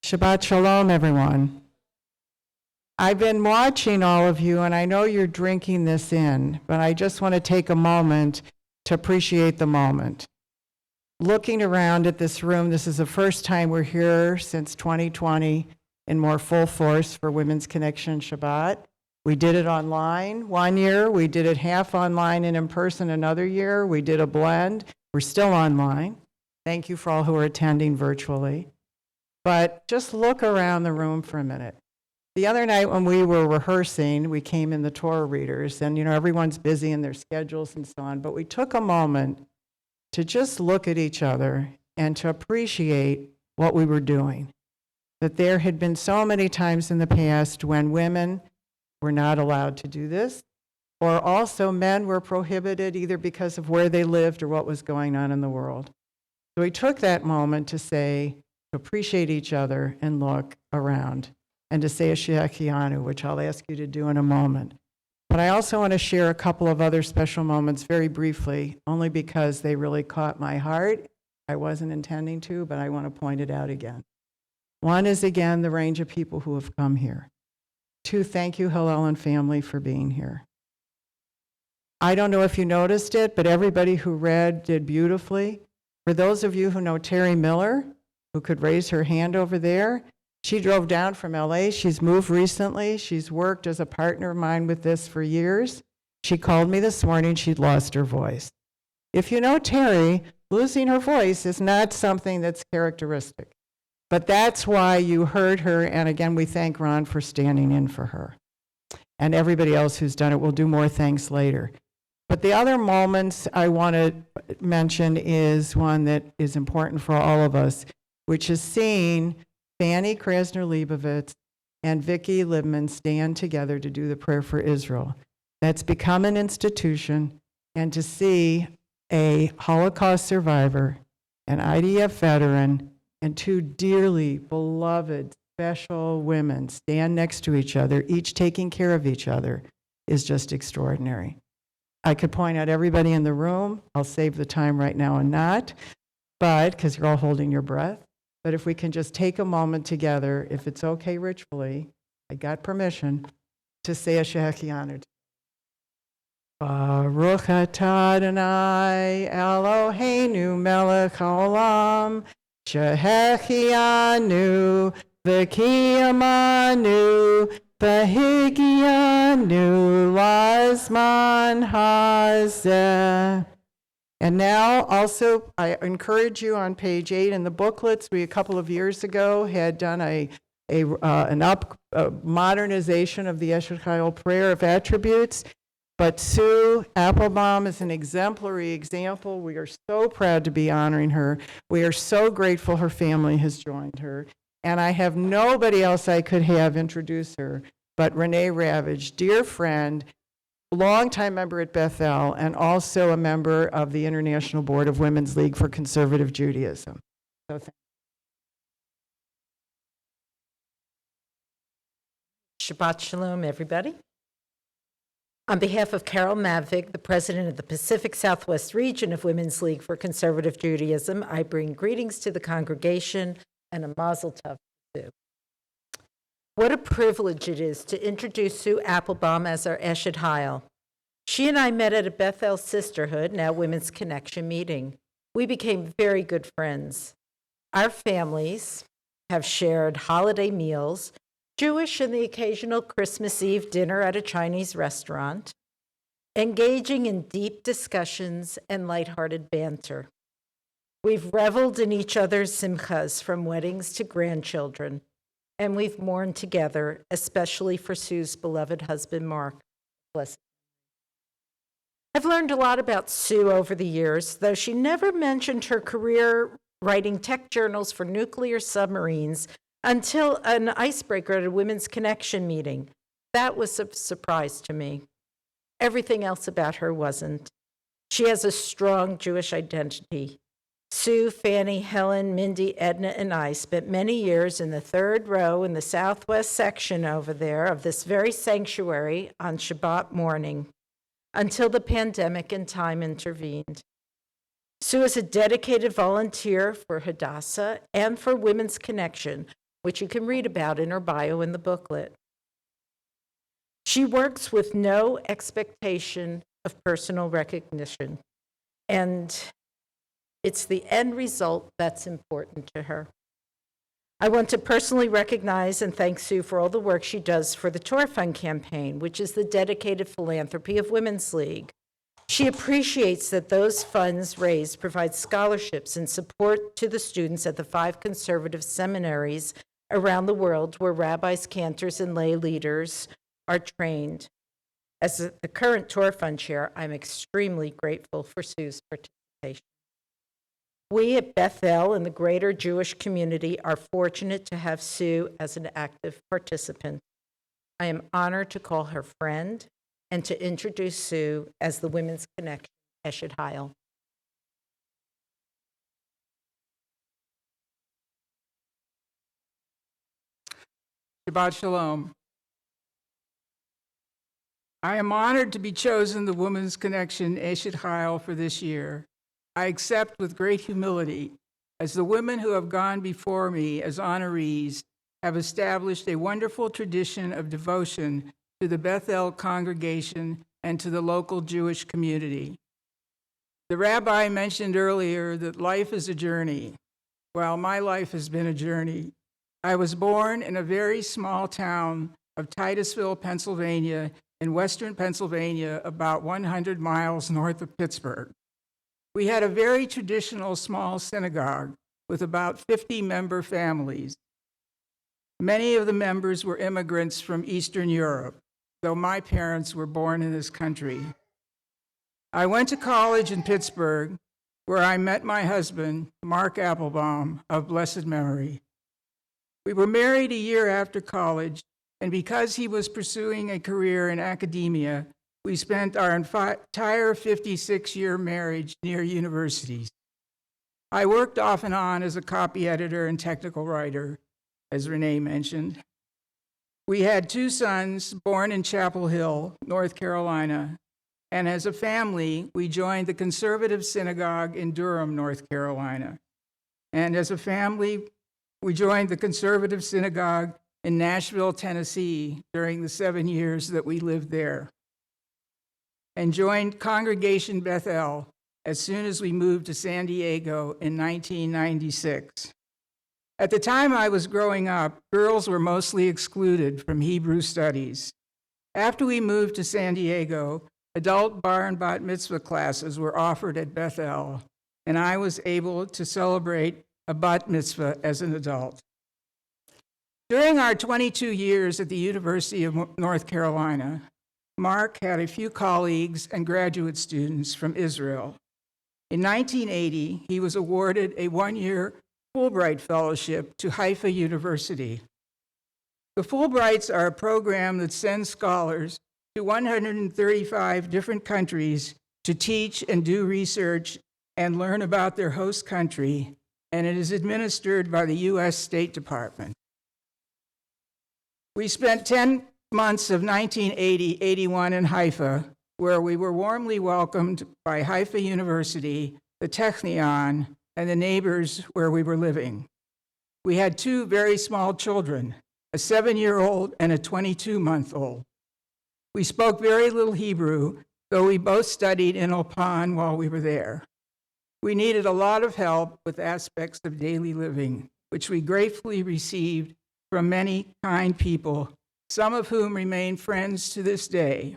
Shabbat Shalom, everyone. I've been watching all of you, and I know you're drinking this in, but I just want to take a moment to appreciate the moment. Looking around at this room, this is the first time we're here since 2020 in more full force for Women's Connection Shabbat. We did it online one year. We did it half online and in person another year. We did a blend. We're still online. Thank you for all who are attending virtually. But just look around the room for a minute. The other night when we were rehearsing, we came in the Torah readers, and everyone's busy in their schedules and so on, but we took a moment to just look at each other and to appreciate what we were doing. That there had been so many times in the past when women were not allowed to do this, or also men were prohibited either because of where they lived or what was going on in the world. So we took that moment to say, to appreciate each other and look around, and to say Eshet, which I'll ask you to do in a moment. But I also want to share a couple of other special moments very briefly, only because they really caught my heart. I wasn't intending to, but I want to point it out again. One is, again, the range of people who have come here. Two, thank you, Hillel and family, for being here. I don't know if you noticed it, but everybody who read did beautifully. For those of you who know Terry Miller, who could raise her hand over there, she drove down from LA. She's moved recently. She's worked as a partner of mine with this for years. She called me this morning. She'd lost her voice. If you know Terry, losing her voice is not something that's characteristic. But that's why you heard her, and again, we thank Ron for standing in for her. And everybody else who's done it. We'll do more thanks later. But the other moments I want to mention is one that is important for all of us, which is seeing Fanny Krasner-Leibovitz and Vicki Libman stand together to do the prayer for Israel. That's become an institution, and to see a Holocaust survivor, an IDF veteran, and two dearly beloved, special women stand next to each other, each taking care of each other, is just extraordinary. I could point out everybody in the room. I'll save the time right now and not, but because you're all holding your breath. But if we can just take a moment together, if it's okay ritually, I got permission to say a Shehechianu. Baruch atah Adonai Eloheinu melech haolam Shehechianu v'kiyamanu v'higianu lazman hazeh. And now also, I encourage you on page 8 in the booklets, we a couple of years ago had done a modernization of the Eshet Chayil prayer of attributes. But Sue Applebaum is an exemplary example. We are so proud to be honoring her. We are so grateful her family has joined her. And I have nobody else I could have introduce her but Renee Ravage, dear friend, longtime member at Bethel, and also a member of the International Board of Women's League for Conservative Judaism. So Shabbat Shalom, everybody. On behalf of Carol Mavig, the president of the Pacific Southwest region of Women's League for Conservative Judaism, I bring greetings to the congregation and a mazel tov to Sue. What a privilege it is to introduce Sue Applebaum as our Eshet Chayil. She and I met at a Bethel Sisterhood, now Women's Connection meeting. We became very good friends. Our families have shared holiday meals, Jewish and the occasional Christmas Eve dinner at a Chinese restaurant, engaging in deep discussions and lighthearted banter. We've reveled in each other's simchas, from weddings to grandchildren, and we've mourned together, especially for Sue's beloved husband, Mark. Bless him. I've learned a lot about Sue over the years, though she never mentioned her career writing tech journals for nuclear submarines until an icebreaker at a Women's Connection meeting. That was a surprise to me. Everything else about her wasn't. She has a strong Jewish identity. Sue, Fanny, Helen, Mindy, Edna, and I spent many years in the third row in the southwest section over there of this very sanctuary on Shabbat morning until the pandemic and time intervened. Sue is a dedicated volunteer for Hadassah and for Women's Connection, which you can read about in her bio in the booklet. She works with no expectation of personal recognition, and it's the end result that's important to her. I want to personally recognize and thank Sue for all the work she does for the Tour Fund campaign, which is the dedicated philanthropy of Women's League. She appreciates that those funds raised provide scholarships and support to the students at the 5 conservative seminaries around the world where rabbis, cantors, and lay leaders are trained. As the current Tour Fund chair, I'm extremely grateful for Sue's participation. We at Bethel and the greater Jewish community are fortunate to have Sue as an active participant. I am honored to call her friend and to introduce Sue as the Women's Connection Eshet Chayil. Shabbat Shalom. I am honored to be chosen the Women's Connection Eshet Chayil for this year. I accept with great humility, as the women who have gone before me as honorees have established a wonderful tradition of devotion to the Bethel congregation and to the local Jewish community. The rabbi mentioned earlier that life is a journey. Well, my life has been a journey. I was born in a very small town of Titusville, Pennsylvania, in western Pennsylvania, about 100 miles north of Pittsburgh. We had a very traditional small synagogue with about 50 member families. Many of the members were immigrants from Eastern Europe, though my parents were born in this country. I went to college in Pittsburgh, where I met my husband, Mark Applebaum, of blessed memory. We were married a year after college, and because he was pursuing a career in academia, we spent our entire 56-year marriage near universities. I worked off and on as a copy editor and technical writer, as Renee mentioned. We had 2 sons born in Chapel Hill, North Carolina, and as a family, we joined the Conservative Synagogue in Durham, North Carolina. And as a family, we joined the Conservative Synagogue in Nashville, Tennessee, during the 7 years that we lived there, and joined Congregation Bethel as soon as we moved to San Diego in 1996. At the time I was growing up, girls were mostly excluded from Hebrew studies. After we moved to San Diego, adult bar and bat mitzvah classes were offered at Bethel, and I was able to celebrate a bat mitzvah as an adult. During our 22 years at the University of North Carolina, Mark had a few colleagues and graduate students from Israel. In 1980, he was awarded a 1-year Fulbright Fellowship to Haifa University. The Fulbrights are a program that sends scholars to 135 different countries to teach and do research and learn about their host country, and it is administered by the U.S. State Department. We spent 10 months of 1980-81 in Haifa, where we were warmly welcomed by Haifa University, the Technion, and the neighbors where we were living. We had 2 very small children, a 7-year-old and a 22-month-old. We spoke very little Hebrew, though we both studied in Ulpan while we were there. We needed a lot of help with aspects of daily living, which we gratefully received from many kind people, some of whom remain friends to this day.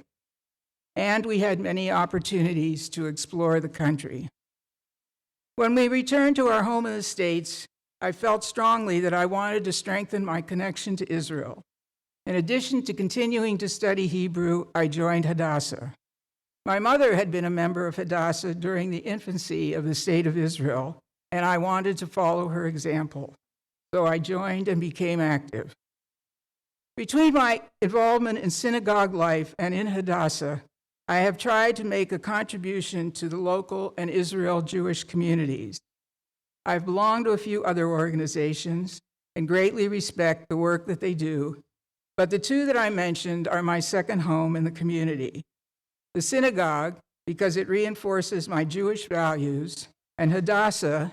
And we had many opportunities to explore the country. When we returned to our home in the States, I felt strongly that I wanted to strengthen my connection to Israel. In addition to continuing to study Hebrew, I joined Hadassah. My mother had been a member of Hadassah during the infancy of the State of Israel, and I wanted to follow her example. So I joined and became active. Between my involvement in synagogue life and in Hadassah, I have tried to make a contribution to the local and Israel Jewish communities. I've belonged to a few other organizations and greatly respect the work that they do, but the 2 that I mentioned are my second home in the community. The synagogue, because it reinforces my Jewish values, and Hadassah,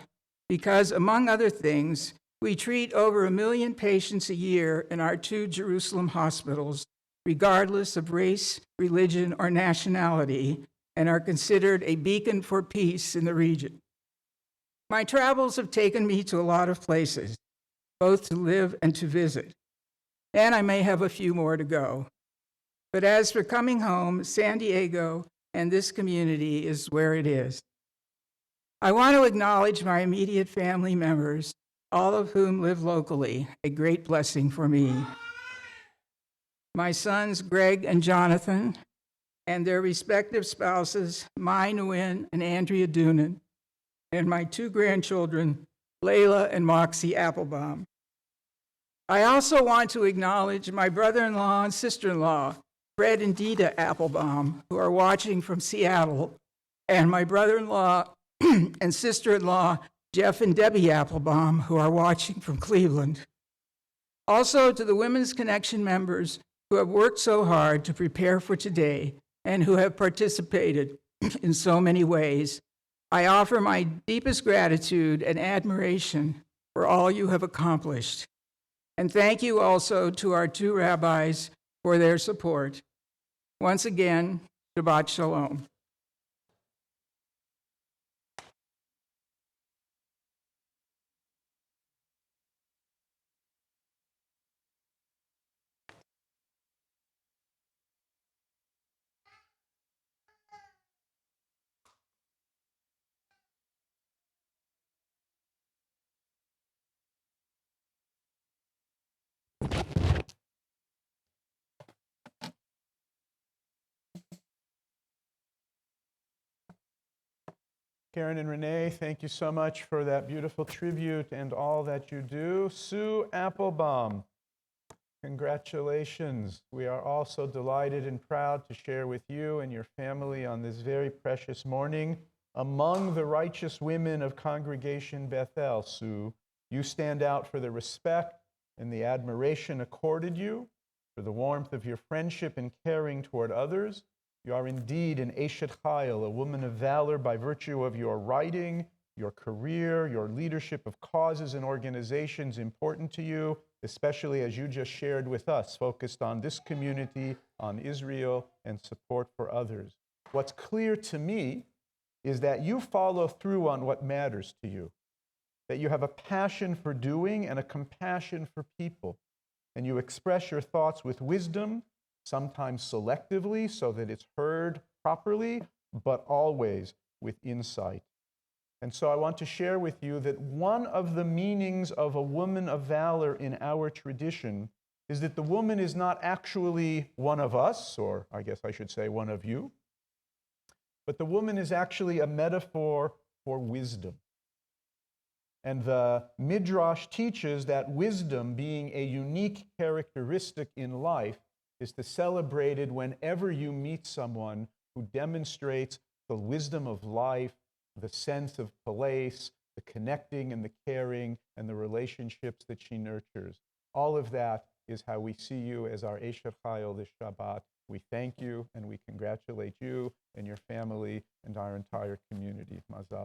because, among other things, We treat over 1 million patients a year in our 2 Jerusalem hospitals, regardless of race, religion, or nationality, and are considered a beacon for peace in the region. My travels have taken me to a lot of places, both to live and to visit, and I may have a few more to go. But as for coming home, San Diego and this community is where it is. I want to acknowledge my immediate family members, all of whom live locally, a great blessing for me. My sons, Greg and Jonathan, and their respective spouses, Mai Nguyen and Andrea Doonan, and my 2 grandchildren, Layla and Moxie Applebaum. I also want to acknowledge my brother-in-law and sister-in-law, Fred and Dita Applebaum, who are watching from Seattle, and my brother-in-law and sister-in-law, Jeff and Debbie Applebaum, who are watching from Cleveland. Also to the Women's Connection members who have worked so hard to prepare for today and who have participated in so many ways, I offer my deepest gratitude and admiration for all you have accomplished. And thank you also to our 2 rabbis for their support. Once again, Shabbat Shalom. Karen and Renee, thank you so much for that beautiful tribute and all that you do. Sue Applebaum, congratulations. We are all so delighted and proud to share with you and your family on this very precious morning. Among the righteous women of Congregation Bethel, Sue, you stand out for the respect and the admiration accorded you, for the warmth of your friendship and caring toward others. You are indeed an Eshet Chayil, a woman of valor by virtue of your writing, your career, your leadership of causes and organizations important to you, especially as you just shared with us, focused on this community, on Israel, and support for others. What's clear to me is that you follow through on what matters to you, that you have a passion for doing and a compassion for people, and you express your thoughts with wisdom, sometimes selectively so that it's heard properly, but always with insight. And so I want to share with you that one of the meanings of a woman of valor in our tradition is that the woman is not actually one of us, or I guess I should say one of you, but the woman is actually a metaphor for wisdom. And the Midrash teaches that wisdom, being a unique characteristic in life, is to celebrate it whenever you meet someone who demonstrates the wisdom of life, the sense of place, the connecting and the caring and the relationships that she nurtures. All of that is how we see you as our Eshet Chayil this Shabbat. We thank you and we congratulate you and your family and our entire community. Mazal.